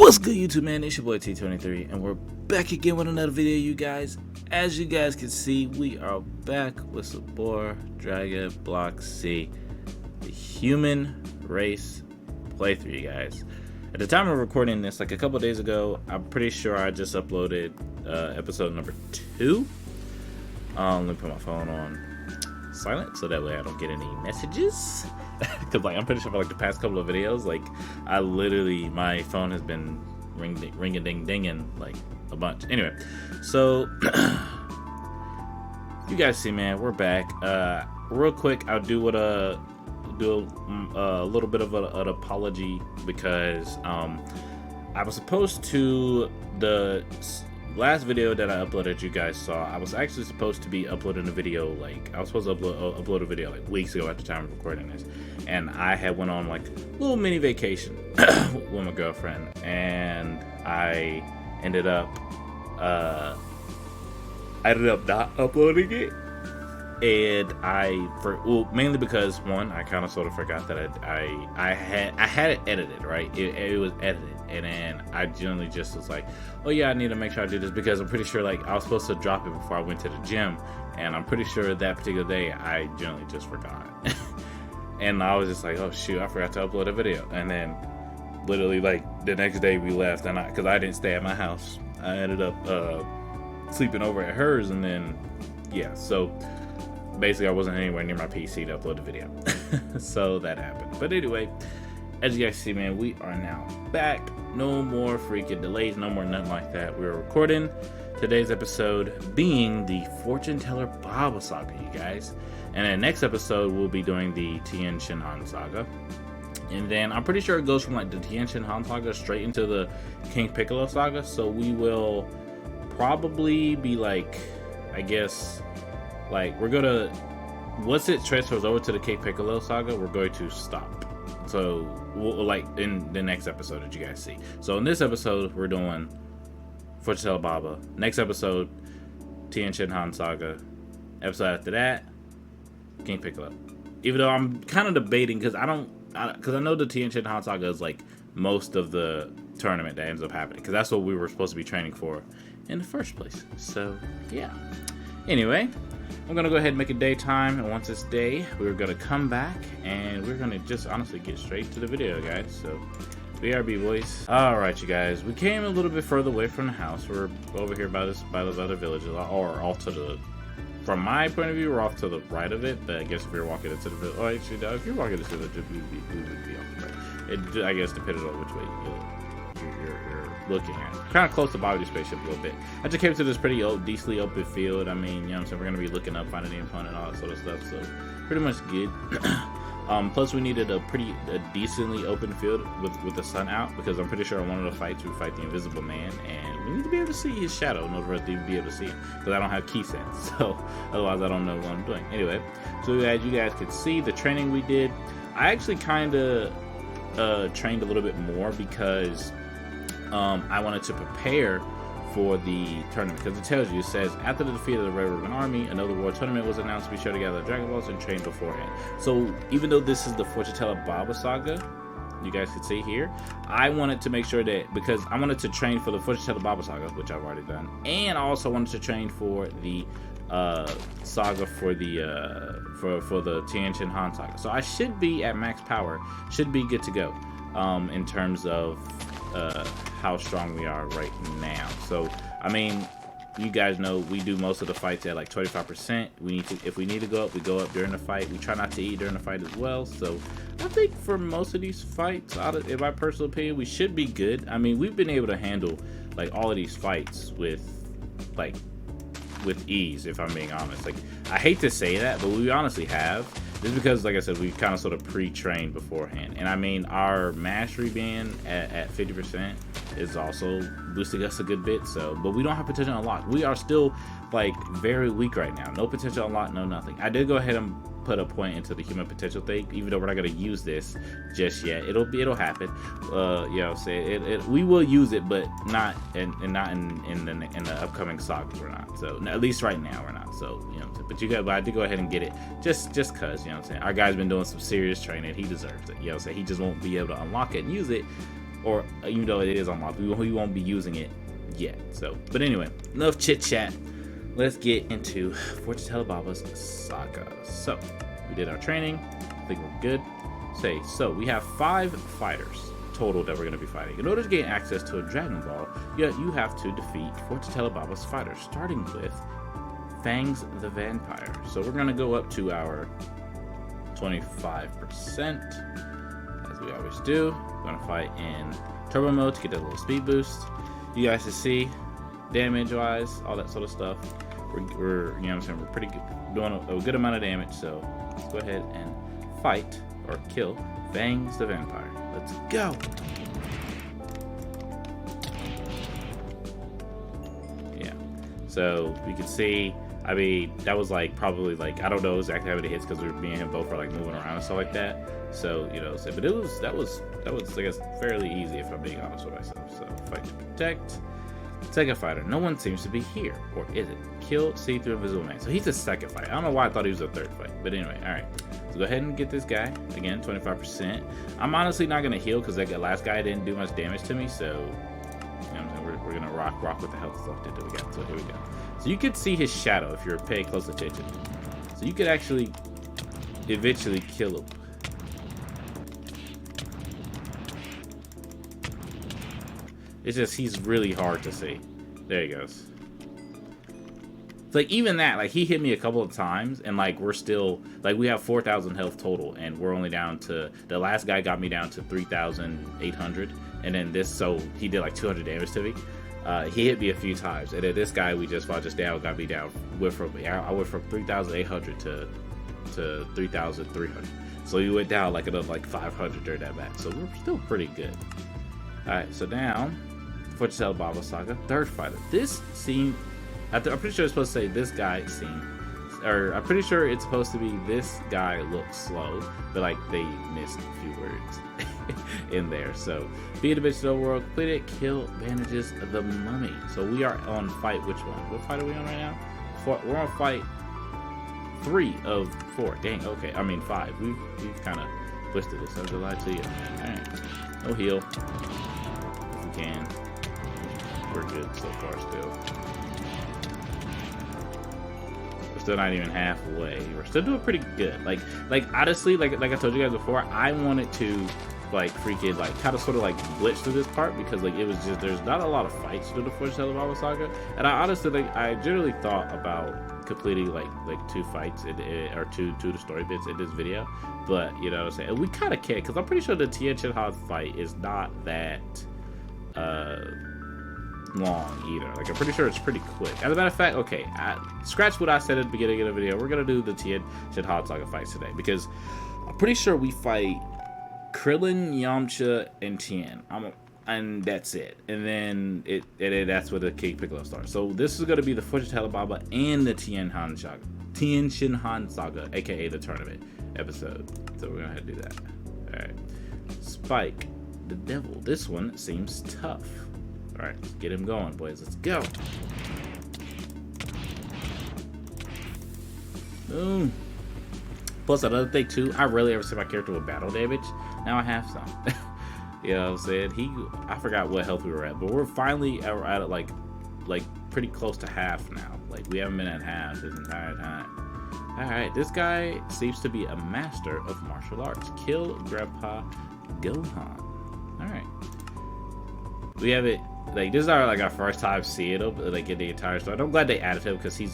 What's good, YouTube man? It's your boy T23 and we're back again with another video, you guys. As you guys can see, we are back with some more dragonblockc, the human race playthrough, you guys. At the time of recording this, like a couple days ago, I'm pretty sure I just uploaded episode number 2. Let me put my phone on silent so that way I don't get any messages. Because like I'm pretty sure for like the past couple of videos, like I literally, my phone has been ringing ding dinging like a bunch. Anyway, so you guys see, man, we're back. Real quick, I'll do a little bit of an apology because I was supposed to, the last video that I uploaded, you guys saw, I was actually supposed to be uploading a video, like I was supposed to upload a video like weeks ago at the time of recording this, and I had went on like a little mini vacation with my girlfriend, and I ended up not uploading it. And mainly because one, I kind of sort of forgot that I had it edited, right? It was edited, and then I generally just was like, oh yeah, I need to make sure I do this because I'm pretty sure like I was supposed to drop it before I went to the gym, and I'm pretty sure that particular day I generally just forgot. And I was just like, oh shoot, I forgot to upload a video. And then literally like the next day we left, and because I didn't stay at my house, I ended up sleeping over at hers, and then yeah, so basically I wasn't anywhere near my PC to upload the video. So that happened. But anyway, as you guys see, man, we are now back. No more freaking delays, no more nothing like that. We're recording today's episode being the Fortuneteller Baba Saga, you guys. And then next episode we'll be doing the Tien Shinhan Saga. And then I'm pretty sure it goes from like the Tien Shinhan Saga straight into the King Piccolo Saga. So we will probably be like, I guess, like we're gonna, once it transfers over to the King Piccolo Saga, we're going to stop. So we'll, like in the next episode that you guys see. So in this episode we're doing Fortuneteller Baba. Next episode, Tien Shinhan Saga. Episode after that, King Piccolo. Even though I'm kind of debating because I know the Tien Shinhan Saga is like most of the tournament that ends up happening, because that's what we were supposed to be training for in the first place. So yeah. Anyway, I'm gonna go ahead and make it daytime, and once it's day, we're gonna come back and we're gonna just honestly get straight to the video, guys. So BRB boys. Alright, you guys, we came a little bit further away from the house. We're over here by those other villages, or off to the, from my point of view, we're off to the right of it. But I guess if you're walking into the village, oh actually no, if you're walking into the village, we would be off the right. It, I guess, depending on which way you're looking at. Kind of close to Bobby's spaceship a little bit. I just came to this pretty decently open field. I mean, you know what I'm saying, we're going to be looking up, finding the opponent, all that sort of stuff, so pretty much good. Plus we needed a decently open field with the sun out, because I'm pretty sure in one of the fights we fight the Invisible Man, and we need to be able to see his shadow in order for us to be able to see him, because I don't have key sense, so otherwise I don't know what I'm doing. Anyway, so as you guys could see, the training we did, I actually kind of trained a little bit more because I wanted to prepare for the tournament, because it tells you, it says, after the defeat of the Red Ribbon Army, another world tournament was announced to be sure to gather Dragon Balls and train beforehand. So even though this is the Fortuneteller Baba Saga, you guys can see here, I wanted to make sure that, because I wanted to train for the Fortuneteller Baba Saga, which I've already done, and I also wanted to train for the saga for the for the Tien Shinhan Saga. So I should be at max power, should be good to go in terms of how strong we are right now. So I mean, you guys know we do most of the fights at like 25%. We need to, if we need to go up, we go up during the fight. We try not to eat during the fight as well. So I think for most of these fights, in my personal opinion, we should be good. I mean, we've been able to handle like all of these fights with ease, if I'm being honest. Like, I hate to say that, but we honestly have. Just because, like I said, we kind of sort of pre-trained beforehand. And I mean, our mastery being at 50% is also boosting us a good bit. So, but we don't have potential unlocked. We are still like very weak right now. No potential unlocked, no nothing. I did go ahead and put a point into the human potential thing, even though we're not going to use this just yet. It'll happen. You know what I'm saying? We will use it, but not in the upcoming sagas. We're not. So at least right now we're not. So you know what I'm saying? But I did go ahead and get it just cause, you know what I'm saying? Our guy's been doing some serious training. He deserves it. You know what I'm saying? He just won't be able to unlock it and use it or even though it is unlocked, we won't be using it yet. So, but anyway, enough chit chat. Let's get into Fortuneteller Baba's Saga. So, we did our training. I think we're good. So we have 5 fighters total that we're going to be fighting. In order to gain access to a Dragon Ball, you have to defeat Fortuneteller Baba's fighters, starting with Fangs the Vampire. So we're going to go up to our 25%, as we always do. We're going to fight in turbo mode to get that little speed boost. You guys can see damage wise, all that sort of stuff. We're you know what I'm saying, we're pretty good, doing a good amount of damage. So let's go ahead and fight or kill Fangs the Vampire. Let's go. Yeah. So you can see, I mean, that was like probably like, I don't know exactly how many hits because me and him both were like moving around and stuff like that. So, you know, but that was I guess fairly easy if I'm being honest with myself. So fight to protect. Second fighter. No one seems to be here, or is it? Kill, see through invisible man. So he's a second fight. I don't know why I thought he was a third fight, but anyway, all right. So go ahead and get this guy again, 25%. I'm honestly not gonna heal because that last guy didn't do much damage to me. So you know what I'm saying? We're gonna rock with the health stuff that we got. So here we go. So you could see his shadow if you're paying close attention. So you could actually eventually kill him. It's just, he's really hard to see. There he goes. It's like, even that, like, he hit me a couple of times, and, like, we're still, like, we have 4,000 health total, and we're only down to, the last guy got me down to 3,800, and then this, so he did, like, 200 damage to me. He hit me a few times, and then this guy we just fought just now got me down, I went from 3,800 to 3,300. So he went down, like, another, like, 500 during that match, so we're still pretty good. Alright, so now, Fortuneteller Baba Saga, third fighter. This scene, I'm pretty sure it's supposed to say this guy scene, or I'm pretty sure it's supposed to be this guy looks slow, but like they missed a few words in there. So, beat a bitch to the world, complete it, kill bandages the mummy. So we are on fight, which one? What fight are we on right now? We're on fight 3 of 4. Dang, okay, I mean 5. We've kind of twisted this, so I'll lie to you. Alright, no heal. If we can. We're good so far still. We're still not even halfway. We're still doing pretty good. Like honestly, like I told you guys before, I wanted to like freaking like kind of sort of like glitch through this part because like it was just, there's not a lot of fights to do the Fortuneteller Baba Saga, and I honestly like I generally thought about completing like 2 fights or two the story bits in this video, but you know what I'm saying, and we kind of can't because I'm pretty sure the Tien Shinhan fight is not that long either. Like I'm pretty sure it's pretty quick. As a matter of fact, okay, scratch what I said at the beginning of the video. We're gonna do the Tien Shinhan Saga fights today because I'm pretty sure we fight Krillin, Yamcha, and Tien. And that's it. And then that's where the King Piccolo starts. So this is gonna be the Fortuneteller Baba and the Tien Shinhan Saga, aka the tournament episode. So we're gonna have to do that. Alright. Spike, the devil. This one seems tough. Alright, let's get him going, boys. Let's go. Boom. Plus, another thing, too, I rarely ever see my character with battle damage. Now I have some. You know what I'm saying? I forgot what health we were at, but we're finally at like pretty close to half now. Like, we haven't been at half this entire time. Alright, this guy seems to be a master of martial arts. Kill Grandpa Gohan. Alright. We have it, like, this is our first time seeing him, like, in the entire story. And I'm glad they added him, because he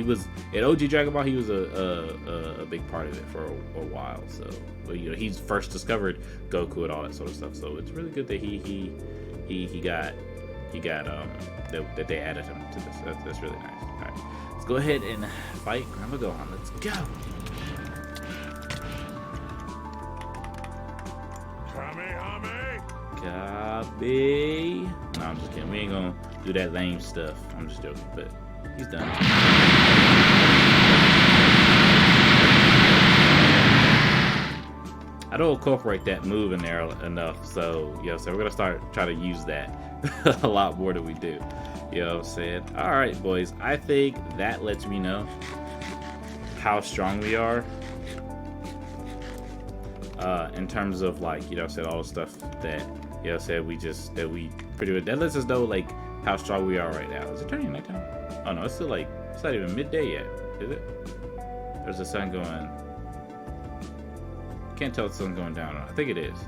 was, in OG Dragon Ball, he was a big part of it for a while, so, you know, he's first discovered Goku and all that sort of stuff, so it's really good that that they added him to this. That's really nice. Alright, let's go ahead and fight Grandpa Gohan. Let's go! Copy. No, I'm just kidding. We ain't gonna do that lame stuff. I'm just joking, but he's done. I don't incorporate that move in there enough, so you know, so we're gonna start trying to use that a lot more than we do. You know what I'm saying? All right, boys. I think that lets me know how strong we are. In terms of, like, you know, said all the stuff that You know, said that we pretty much, that lets us know like how strong we are right now. Is it turning nighttime? Oh no, it's still like, it's not even midday yet, is it? There's the sun going. Can't tell if the sun's going down or not. I think it is.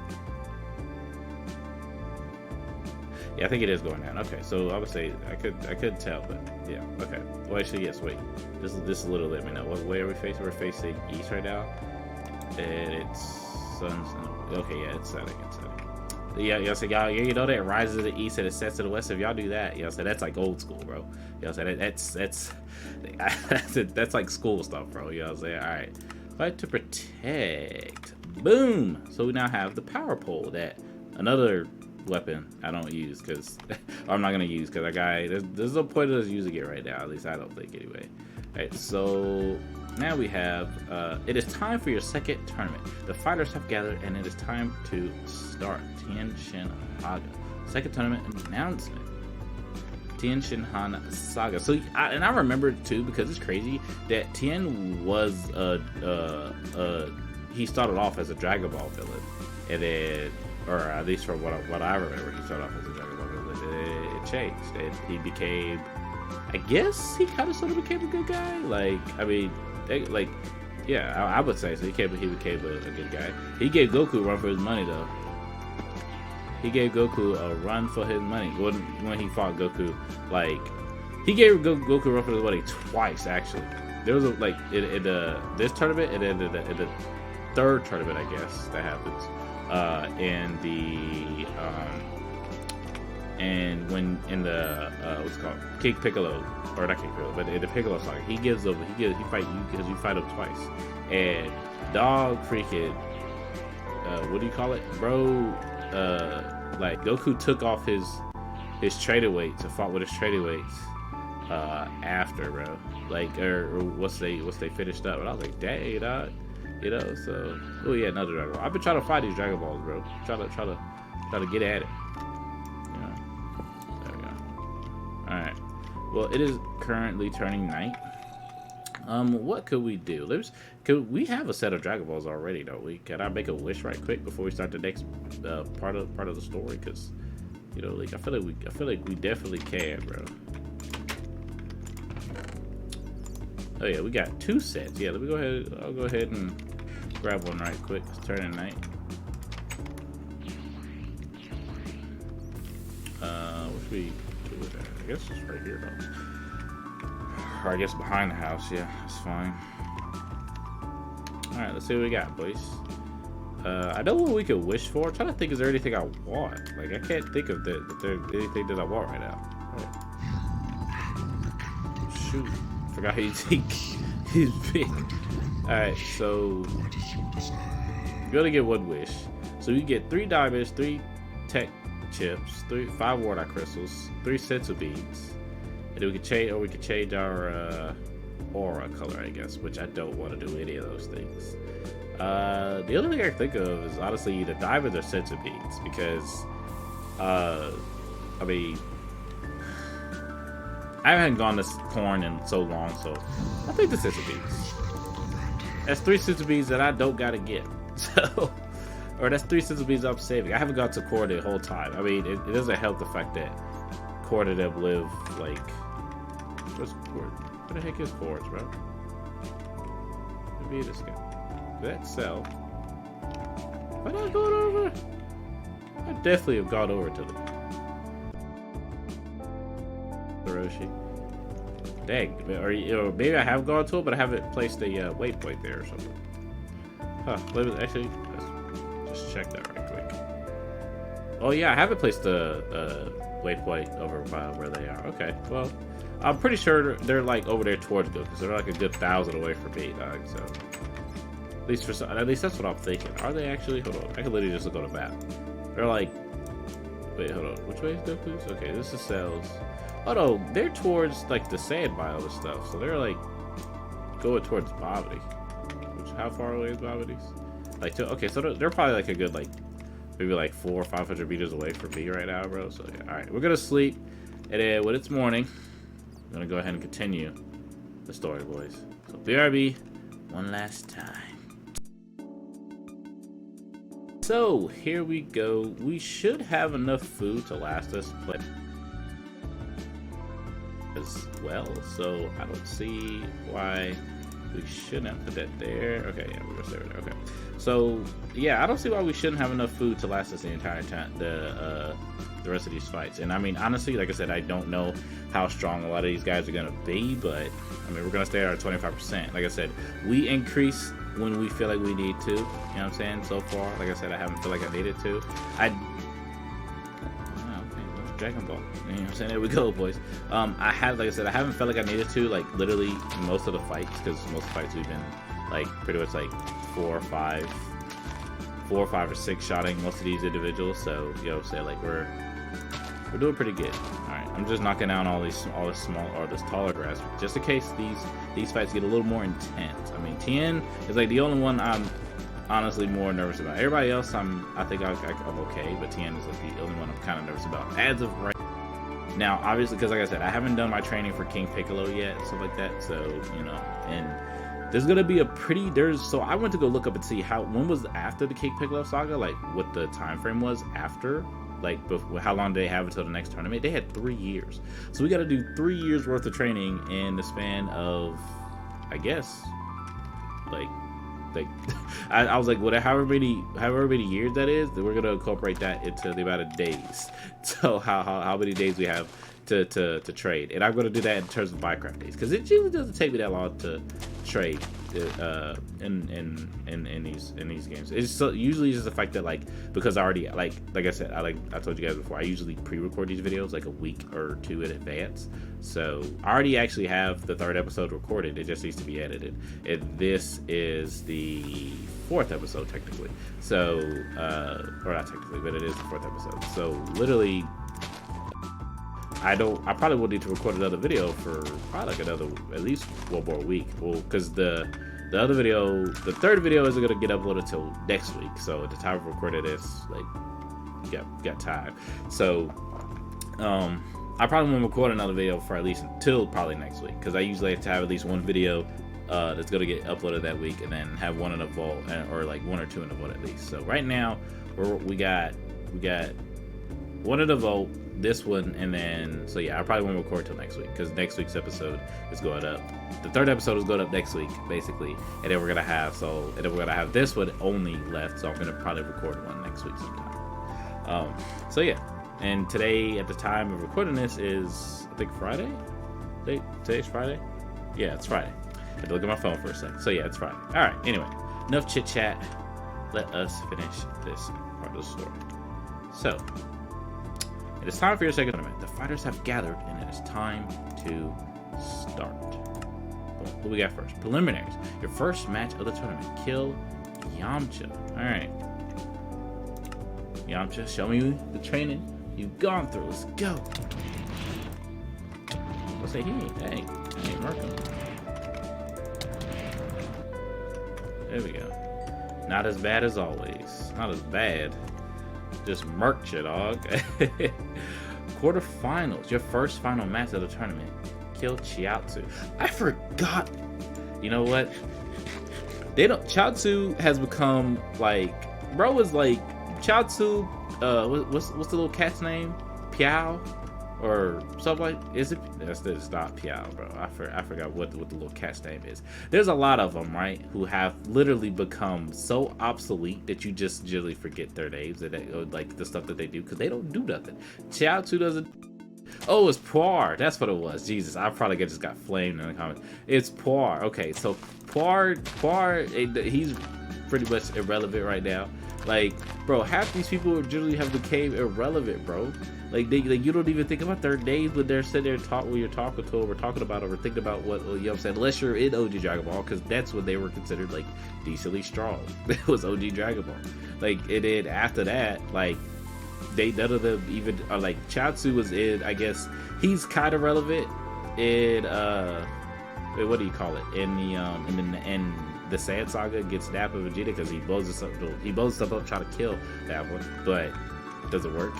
Yeah, I think it is going down. Okay, so I would say I could tell, but yeah, okay. Well, actually, yes. Wait, this little let me know what way are we facing. We're facing east right now, and it's sun's. Okay, yeah, it's setting. It's setting. Yeah, so y'all, you know that it rises to the east and it sets to the west. If y'all do that, so that's like old school, bro. So that's like school stuff, bro. You know what I'm saying? All right, fight to protect. Boom. So we now have the power pole, that another weapon I don't use because I'm not gonna use because there's no point of us using it right now. At least I don't think anyway. All right, so now we have it is time for your second tournament. The fighters have gathered and it is time to start. Tien Shin Saga second tournament announcement. Tien Shin Han Saga. So I remember too, because it's crazy that Tien was he started off as a Dragon Ball villain, and then, or at least from what I remember, he started off as a Dragon Ball villain. It changed, and he became, I guess he kind of sort of became a good guy. Like, I mean, like, yeah, I would say so. He became a good guy. He gave Goku a run for his money, though. He gave Goku a run for his money when he fought Goku. Like, he gave Goku a run for his money twice, actually. There was in this tournament, and then in the third tournament, I guess that happens. And when in the what's it called, King Piccolo, or not King Piccolo, but in the Piccolo Saga, he fight you because you fight him twice. And dog freaking what do you call it, bro? Like Goku took off his traded weights and fought with his traded weights after, bro. Like, or once they finished up, and I was like, dang, dog. You know, so oh yeah, another Dragon Ball. I've been trying to fight these Dragon Balls, bro. Try to get at it. You know, there we go. All right. Well, it is currently turning night. What could we do? Could we have a set of Dragon Balls already? Don't we? Can I make a wish right quick before we start the next part of the story? Because, you know, like I feel like we definitely can, bro. Oh yeah, we got 2 sets. Yeah, let me go ahead. I'll go ahead and grab one right quick. It's turning night. What should we do with that? I guess it's right here, though. Or I guess behind the house. Yeah, it's fine. All right, let's see what we got, boys. I know what we could wish for. I'm trying to think, is there anything I want? Like, I can't think of that there's anything that I want right now. All right. Shoot. Forgot how you think he's big. Alright, so you're gonna get 1 wish. So you get 3 diamonds, 3 tech chips, 5 warlock crystals, 3 sets of beads. And then we could change our aura color, I guess, which I don't want to do any of those things. The only thing I can think of is honestly either diamonds or sets of beads, because I mean, I haven't gone to corn in so long, so I think the sets of beads. That's 3 sets of beads that I don't gotta get. So, or that's 3 sets of beads I'm saving. I haven't got to corn the whole time. I mean, it doesn't help the fact that corn of them live like. What's corn? What the heck is cords, bro? Maybe this guy. That cell. Am I not going over? I definitely have gone over to them. Hiroshi. Dang, or maybe I have gone to it, but I haven't placed a waypoint there or something. Huh? Actually, let's just check that right quick. Oh yeah, I haven't placed a waypoint over by where they are. Okay, well, I'm pretty sure they're like over there towards Goku, because they're like a good 1,000 away from me, dog. So at least that's what I'm thinking. Are they actually? Hold on, I can literally just look on the map. They're like, wait, hold on. Which way is Goku's? Okay, this is cells. Oh no, they're towards like the sand biome and stuff. So they're like going towards Bobby. Which, how far away is Bobby's? Like, okay, so they're probably like a good like maybe like 400 or 500 meters away from me right now, bro. So yeah, all right, we're gonna sleep, and then when it's morning, I'm gonna go ahead and continue the story, boys. So BRB, one last time. So here we go. We should have enough food to last us as well. So I don't see why we shouldn't put that there. Okay, yeah, we're gonna stay right there. Okay. So yeah, I don't see why we shouldn't have enough food to last us the entire time, the rest of these fights. And I mean, honestly, like I said, I don't know how strong a lot of these guys are gonna be, but I mean, we're gonna stay at our 25%. Like I said, we increase when we feel like we need to. You know what I'm saying? So far, like I said, I haven't felt like I needed to. Dragon Ball. You know what I'm saying? There we go, boys. I have, like I said, I haven't felt like I needed to, like, literally most of the fights, because most of the fights we've been, like, pretty much, like, 4 or 5 or 6 shotting most of these individuals, so, you know what I'm saying, like, we're doing pretty good. Alright, I'm just knocking down all this taller grass, just in case these fights get a little more intense. I mean, Tien is, like, the only one I'm honestly more nervous about. Everybody else, I think I'm okay, but Tien is like the only one I'm kind of nervous about as of right now. Obviously, because like I said, I haven't done my training for King Piccolo yet, stuff like that. So you know, and there's gonna be so I went to go look up and see when was after the King Piccolo saga, like what the time frame was after, like how long did they have until the next tournament? They had 3 years, so we got to do 3 years worth of training in the span of, I guess, like I was like, however many years that is, then we're gonna incorporate that into the amount of days. So how many days we have to trade, and I'm gonna do that in terms of Minecraft days, because it usually doesn't take me that long to trade in these games. It's usually just the fact that, like, because I already like I said, I told you guys before, I usually pre-record these videos like a week or 2 in advance. So I already actually have the 3rd episode recorded. It just needs to be edited. And this is the 4th episode technically. So or not technically, but it is the 4th episode. So literally, I probably will need to record another video for probably like at least one more week. Well, because the other video, the 3rd video isn't gonna get uploaded till next week. So at the time of recording this, like, got time. So I probably won't record another video for at least until probably next week, because I usually have to have at least one video that's gonna get uploaded that week, and then have one in the vault, or like 1 or 2 in the vault at least. So right now we got one in the vault, this one, and then, so yeah, I probably won't record till next week, because next week's episode is going up. The 3rd episode is going up next week, basically, and then we're gonna have this one only left, so I'm gonna probably record one next week sometime. So yeah, and today, at the time of recording this, is, I think, Friday. Today's Friday. Yeah, it's Friday. I had to look at my phone for a sec. So yeah, it's Friday. All right. Anyway, enough chit chat. Let us finish this part of the story. So, it is time for your second tournament. The fighters have gathered, and it is time to start. Well, what we got first? Preliminaries. Your first match of the tournament. Kill Yamcha. Alright. Yamcha, show me the training you've gone through. Let's go. Let's say, hey, Merkin. There we go. Not as bad as always. Not as bad. Just murked you, dog. Quarterfinals. Your first final match of the tournament. Kill Chiaotzu. I forgot. You know what? Chiaotzu has become, like, bro was like, Chiaotzu, what's the little cat's name? Piao? Or something like, is it? It's not Piao, bro. I forgot what the little cat's name is. There's a lot of them, right, who have literally become so obsolete that you just generally forget their names and like the stuff that they do, because they don't do nothing. Chiaotzu doesn't. Oh, it's Poir. That's what it was. Jesus, I probably just got flamed in the comments. It's Poir. Okay, so Poir, he's pretty much irrelevant right now. Like, bro, half these people generally have became irrelevant, bro. Like, you don't even think about their names when they're sitting there when you're talking to them or talking about them or thinking about what, you know what I'm saying, unless you're in OG Dragon Ball, because that's when they were considered, like, decently strong. It was OG Dragon Ball. Like, and then after that, like, none of them even are, like, Chiaotzu was in, I guess, he's kind of relevant in, what do you call it? In the Sand Saga against Nappa and Vegeta, because he blows himself up trying to kill that one, but it doesn't work.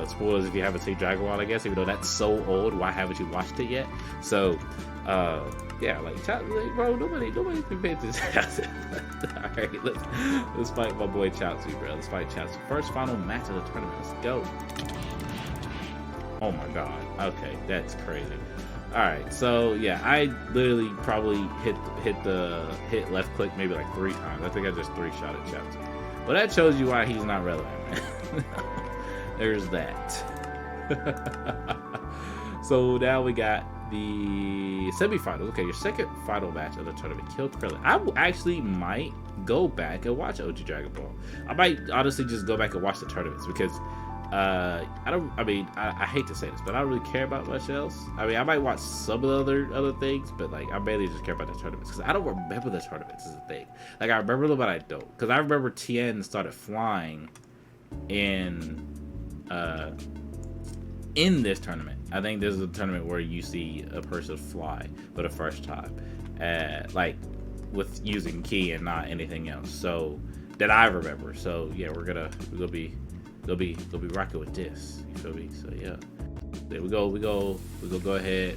spoilers if you haven't seen Dragon Ball, I guess, even though that's so old. Why haven't you watched it yet? So, yeah, like, bro, nobody's been paying attention. Alright, let's fight my boy Chaozu, bro. Let's fight Chaozu. First final match of the tournament. Let's go. Oh my god. Okay, that's crazy. Alright, so yeah, I literally probably hit left click maybe like 3 times. I think I just 3-shot at Chaozu. But that shows you why he's not relevant, man. There's that. So now we got the semifinals. Okay, your second final match of the tournament. Kill Krillin. I actually might go back and watch OG Dragon Ball. I might honestly just go back and watch the tournaments because I hate to say this, but I don't really care about much else. I mean, I might watch some of the other things, but like I mainly just care about the tournaments because I don't remember the tournaments is the thing. Like I remember them, but I don't, because I remember Tien started flying in this tournament. I think this is a tournament where you see a person fly for the first time, like with using ki and not anything else. So that I remember. So yeah, we're gonna be rocking with this. You feel me? So yeah, there we go. We go ahead,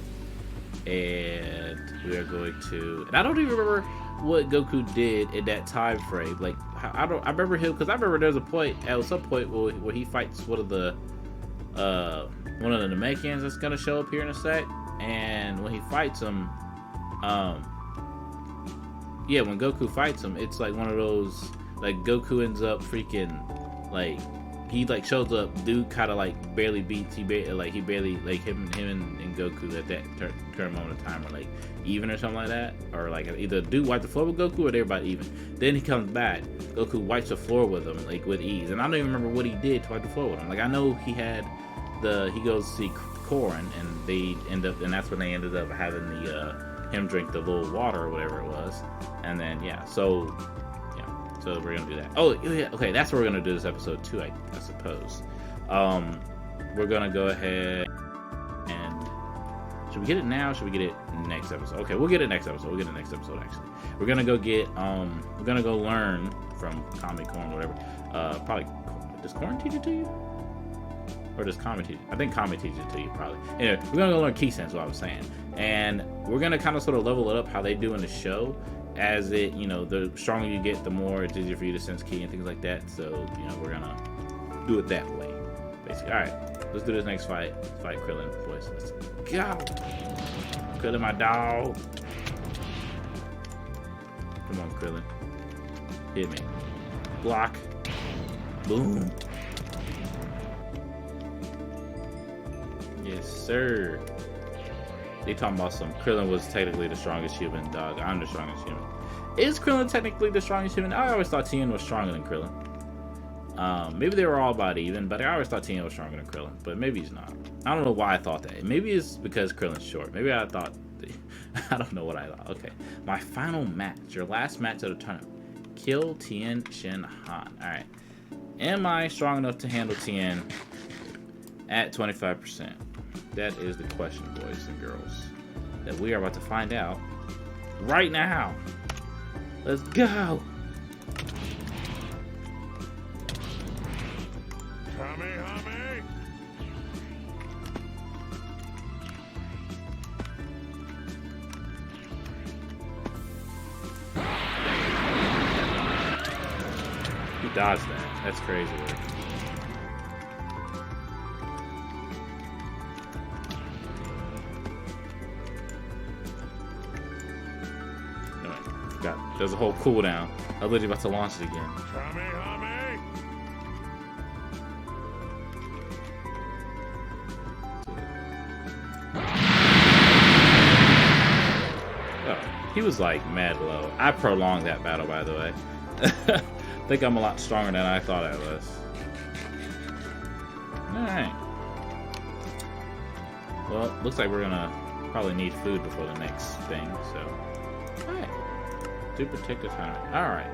and we are going to. And I don't even remember what Goku did in that time frame. Like I remember him because I remember there's a point at some point where he fights one of the Namekians that's gonna show up here in a sec, and when he fights him, yeah, when Goku fights him, it's like one of those, like Goku ends up freaking, like he like shows up, dude kind of like barely beats, he barely like him and Goku at that current moment of time are like even or something like that, or like either dude wipe the floor with Goku or they're about even. Then he comes back, Goku wipes the floor with him like with ease, and I don't even remember what he did to wipe the floor with him. Like I know he goes to see Korin, and they end up, and that's when they ended up having him drink the little water or whatever it was, and then yeah, so we're gonna do that. Oh yeah, okay, that's what we're gonna do this episode too, I suppose. We're gonna go ahead and should we get it now? Should we get it next episode? Okay, we'll get it next episode. We'll get it next episode actually. We're gonna go get we're gonna go learn from Kami Corn, whatever. Probably does Corn teach it to you? Or does Kami teach it? I think Kami teaches it to you probably. Anyway, we're gonna go learn Ki Sense, what I was saying. And we're gonna kind of sort of level it up how they do in the show. As it, the stronger you get, the more it's easier for you to sense ki and things like that. So, we're gonna do it that way, basically. All right, let's do this next fight. Let's fight Krillin, boys. Let's go. Krillin, my dog. Come on, Krillin. Hit me. Block. Boom. Yes, sir. They talking about some Krillin was technically the strongest human, dog. I'm the strongest human. Is Krillin technically the strongest human? I always thought Tien was stronger than Krillin. Maybe they were all about even, but I always thought Tien was stronger than Krillin. But maybe he's not. I don't know why I thought that. Maybe it's because Krillin's short. Maybe I thought... I don't know what I thought. Okay. My final match. Your last match of the tournament. Kill Tien Shin Han. Alright. Am I strong enough to handle Tien at 25%? That is the question, boys and girls, that we are about to find out right now. Let's go. Kamehame. He dodged that. That's crazy. There's a whole cooldown. I'm literally about to launch it again. Oh, he was like mad low. I prolonged that battle, by the way. I think I'm a lot stronger than I thought I was. Alright. Well, looks like we're gonna probably need food before the next thing, so. Alright. To protect the tournament. Alright.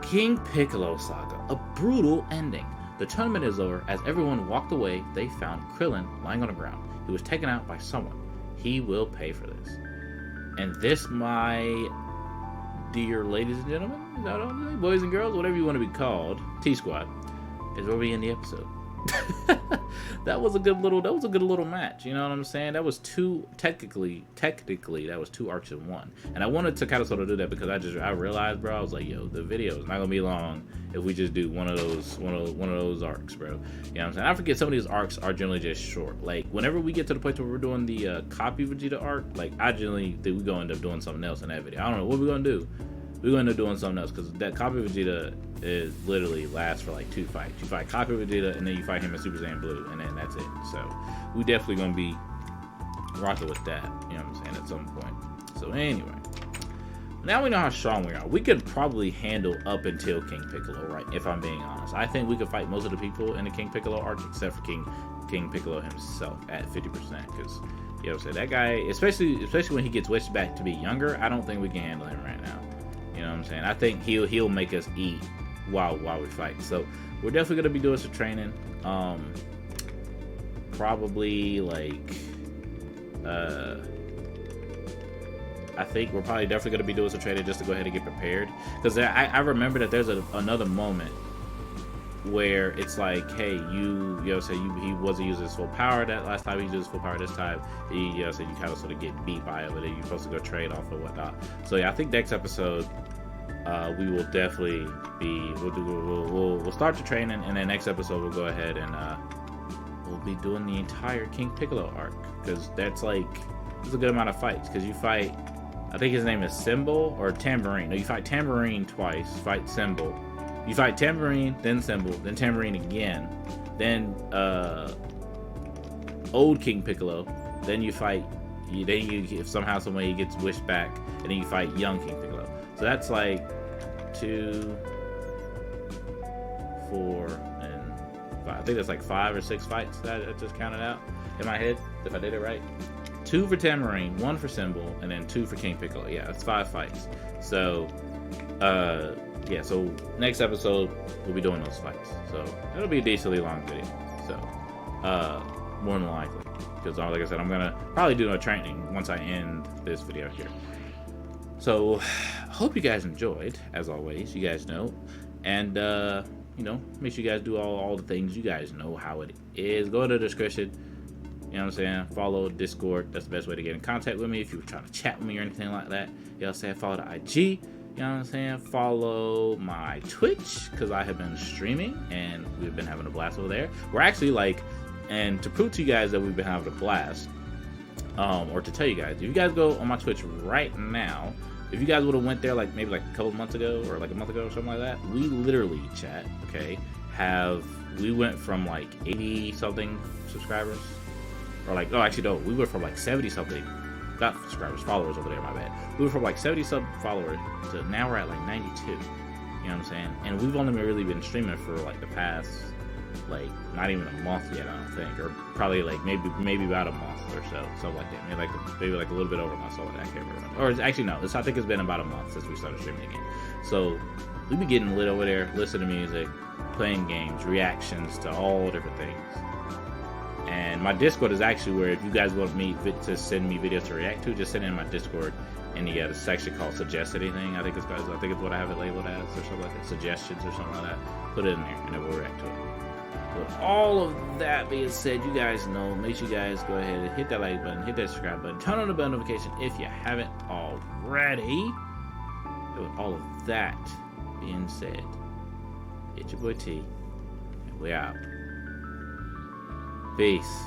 King Piccolo Saga. A brutal ending. The tournament is over. As everyone walked away, they found Krillin lying on the ground. He was taken out by someone. He will pay for this. And this, my dear ladies and gentlemen, is that all? Boys and girls, whatever you want to be called, T-Squad, is where we end the episode. that was a good little match. You know what I'm saying? That was two technically that was two arcs in one. And I wanted to kind of sort of do that because I realized, bro, I was like, yo, the video is not gonna be long if we just do one of those arcs, bro. You know what I'm saying? I forget some of these arcs are generally just short. Like whenever we get to the place where we're doing the copy Vegeta arc, like I generally think we're gonna end up doing something else in that video. I don't know what we're gonna do. We're gonna end up doing something else because that copy Vegeta is literally lasts for like 2 fights. You fight copy Vegeta and then you fight him in Super Saiyan Blue, and then that's it. So we definitely gonna be rocking with that. You know what I'm saying? At some point. So anyway, now we know how strong we are. We could probably handle up until King Piccolo, right? If I'm being honest, I think we could fight most of the people in the King Piccolo arc except for King Piccolo himself at 50%. Because you know what I'm saying, that guy, especially when he gets switched back to be younger, I don't think we can handle him right now. You know what I'm saying? I think he'll make us eat while we fight. So we're definitely gonna be doing some training. Probably like I think we're probably definitely gonna be doing some training just to go ahead and get prepared. Because I remember that there's another moment where it's like, hey, he wasn't using his full power that last time. He used his full power this time. You kind of sort of get beat by it, but then you're supposed to go trade off and whatnot. So yeah, I think next episode we will definitely we'll start the training, and then next episode we'll go ahead and we'll be doing the entire King Piccolo arc, because that's a good amount of fights. Because you fight, I think his name is Symbol or Tambourine. No, you fight Tambourine twice. Fight Symbol. You fight Tambourine, then Symbol, then Tambourine again, then old King Piccolo, then you fight. If somehow, some way he gets wished back, and then you fight young King Piccolo. So that's like 2, 4, and 5. I think that's like 5 or 6 fights that I just counted out in my head, if I did it right. 2 for Tambourine, 1 for Symbol, and then 2 for King Piccolo. Yeah, that's 5 fights. So, yeah, so next episode we'll be doing those fights. So it'll be a decently long video. So, more than likely. Because like I said, I'm gonna probably do no training once I end this video here. So, hope you guys enjoyed, as always, you guys know. And, make sure you guys do all the things. You guys know how it is. Go to the description. You know what I'm saying? Follow Discord. That's the best way to get in contact with me if you were trying to chat with me or anything like that. You know what I'm saying? Follow the IG. You know what I'm saying? Follow my Twitch, because I have been streaming and we've been having a blast over there. We're actually and to prove to you guys that we've been having a blast, or to tell you guys, if you guys go on my Twitch right now, if you guys would have went there maybe a couple months ago or like a month ago or something like that, we literally, chat, okay, we went from 80 something subscribers, or we went from 70 something, not subscribers, followers over there, my bad. We were from 70 sub followers to now we're at 92. You know what I'm saying? And we've only really been streaming for the past not even a month yet, I don't think, or probably maybe about a month or so, something like that. Maybe a little bit over a month, something like that. I can't remember. Or actually no, I think it's been about a month since we started streaming again. So we be getting lit over there, listening to music, playing games, reactions to all different things. And my Discord is actually where, if you guys want me to send me videos to react to, just send it in my Discord. And you got a section called Suggest Anything. I think it's what I have it labeled as, or something like that. Suggestions or something like that. Put it in there, and then we'll react to it. With all of that being said, you guys know, make sure you guys go ahead and hit that like button, hit that subscribe button, turn on the bell notification if you haven't already. With all of that being said, it's your boy T, and we out. Peace.